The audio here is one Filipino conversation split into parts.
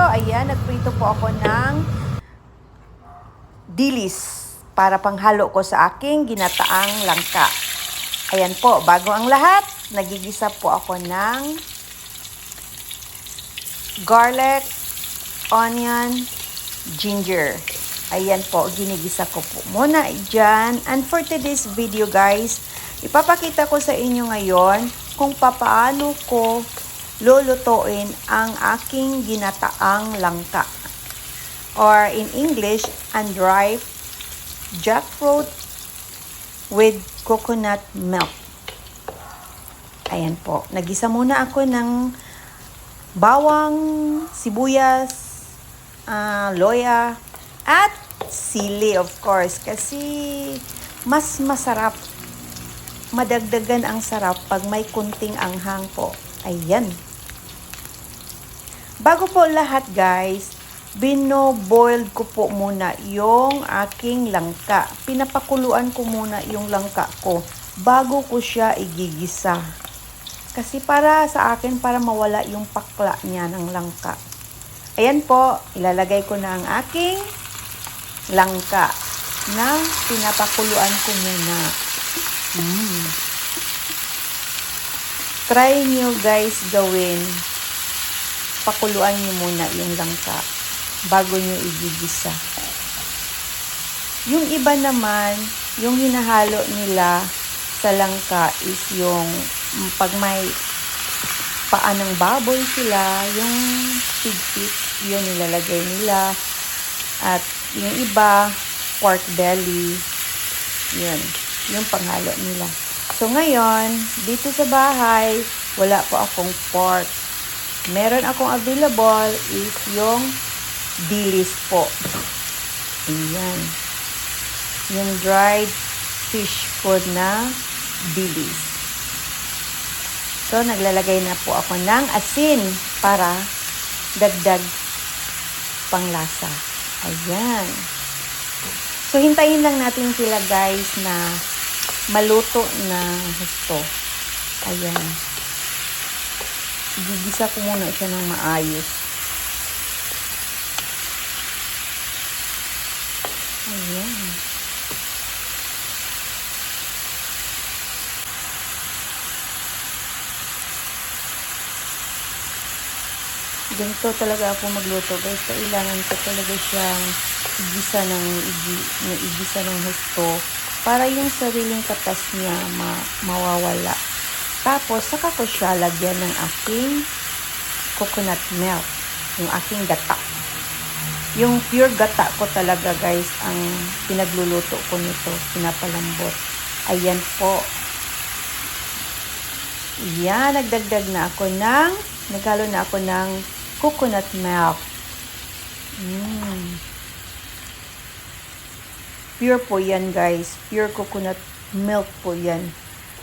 ayan, nagprito po ako ng dilis para panghalo ko sa aking ginataang langka. Ayan po, bago ang lahat, nagigisa po ako ng garlic, onion, ginger. Ayan po, ginigisa ko po muna dyan. And for today's video guys, ipapakita ko sa inyo ngayon kung papaano ko lulutuin ang aking ginataang langka. Or in English, unripe jackfruit with coconut milk. Ayan po. Nagisa muna ako ng bawang, sibuyas, loya, at sili of course. Kasi mas masarap, madagdagan ang sarap pag may kunting anghang po. Ayan. Bago po lahat guys, bino-boiled ko po muna yung aking langka. Pinapakuluan ko muna yung langka ko bago ko siya igigisa. Kasi para sa akin, para mawala yung pakla niya ng langka. Ayan po, ilalagay ko na ang aking langka na pinapakuluan ko muna. Try nyo guys gawin. Pakuluan nyo muna yung langka bago nyo igigisa. Yung iba naman, yung hinahalo nila sa langka is yung pag may paa ng baboy sila, yung pig feet, yun nilalagay nila. At yung iba, pork belly, yun, yung panghalo nila. So ngayon, dito sa bahay, wala po akong pork. Meron akong available is yung dilis po. Ayan. Yung dried fish food na dilis. So, naglalagay na po ako ng asin para dagdag panglasa. Ayan. So, hintayin lang natin sila guys na maluto na gusto. Ayan. Gigisa ko muna siya ng maayos. Ayan. Ganito talaga ako magluto guys. Kailangan ko talaga siyang igisa ng husto para yung sariling katas niya mawawala. Tapos, saka ko siya lagyan ng aking coconut milk. Yung aking gata. Yung pure gata ko talaga guys, ang pinagluluto ko nito. Pinapalambot. Ayan po. Yan, naghalo na ako ng coconut milk. Pure po yan guys. Pure coconut milk po yan.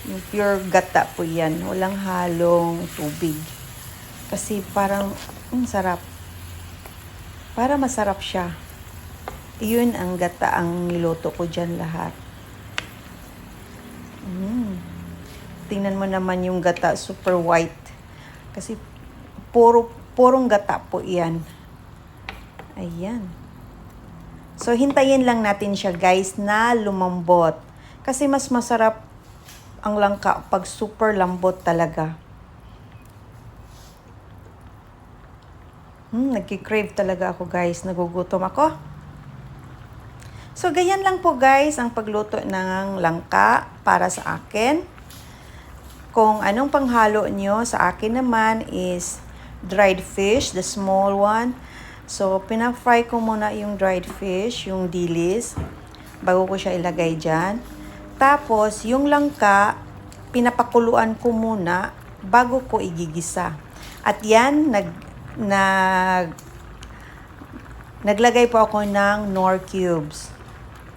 Yung pure gata po yan. Walang halong tubig. Kasi parang sarap. Para masarap siya. Yun ang gata ang niluto ko dyan lahat. Tingnan mo naman yung gata. Super white. Kasi purong gata po yan. Ayan. So, hintayin lang natin siya guys na lumambot. Kasi mas masarap ang langka pag super lambot talaga. Nagki-crave talaga ako guys. Nagugutom ako. So, ganyan lang po guys ang pagluto ng langka para sa akin. Kung anong panghalo nyo, sa akin naman is dried fish, the small one. So, pina-fry ko muna yung dried fish, yung dilis, bago ko siya ilagay dyan. Tapos, yung langka, pinapakuluan ko muna bago ko igigisa. At yan, naglagay po ako ng Knorr cubes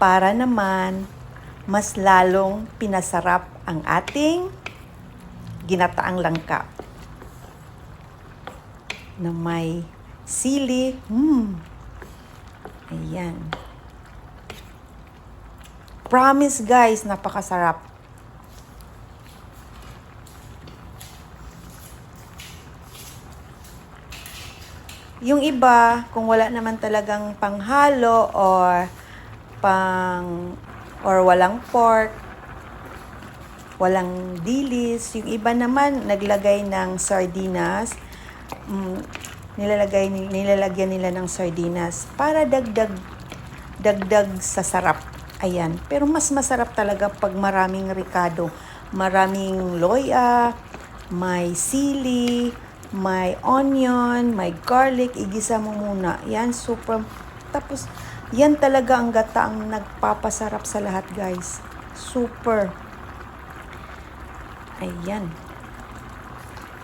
para naman mas lalong pinasarap ang ating ginataang langka na may sili. Ayan. Promise guys, napakasarap. Yung iba, kung wala naman talagang panghalo or walang pork, walang dilis, yung iba naman naglagay ng sardinas. Nilalagyan nila ng sardinas para dagdag sa sarap. Ayan. Pero mas masarap talaga pag maraming ricado. Maraming loya, may sili, may onion, may garlic. Igisa mo muna. Yan, super. Tapos, yan talaga ang gata ang nagpapasarap sa lahat, guys. Super. Ayan.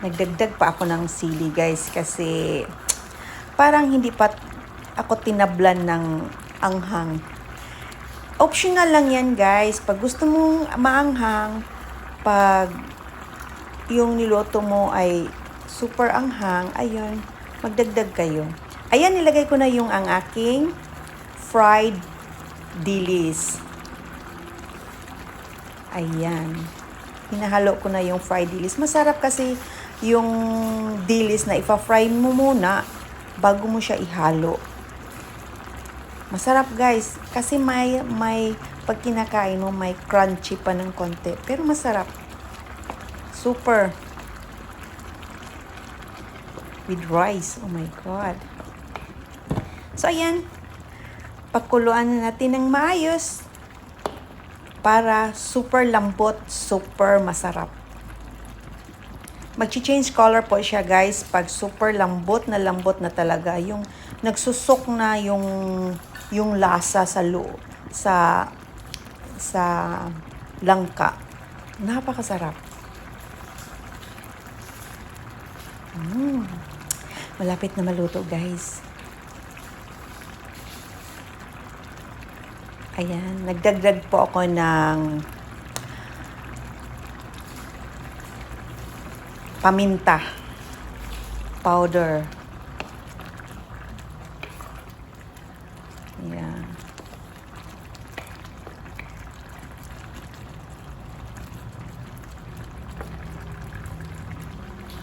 Nagdagdag pa ako ng sili, guys, kasi parang hindi pa ako tinablan ng anghang. Optional lang yan, guys. Pag gusto mong maanghang, pag yung niloto mo ay super anghang, ayun, magdagdag kayo. Ayan, nilagay ko na yung ang aking fried dilis. Ayan. Hinahalo ko na yung fried dilis. Masarap kasi yung dilis na ipa-fry mo muna bago mo siya ihalo. Masarap, guys, kasi may pag kinakain mo may crunchy pa ng konti, pero masarap. Super. With rice. Oh my God. So, ayan. Pakuluan na natin ng maayos para super lambot, super masarap. Mag-change color po siya, guys, pag super lambot na talaga. Yung nagsusok na yung lasa sa langka. Napakasarap. Malapit na maluto, guys. Ayan, nagdagdag po ako ng paminta powder. Ayan.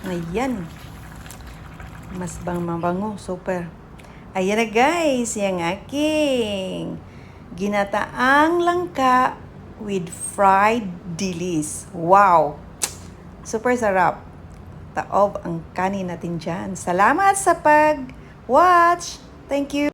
Ayan. Mas mabango. Super. Ayan na, guys. Yung aking ginataang langka with fried dilis. Wow! Super sarap. Taob ang kanin natin dyan. Salamat sa pag-watch. Thank you.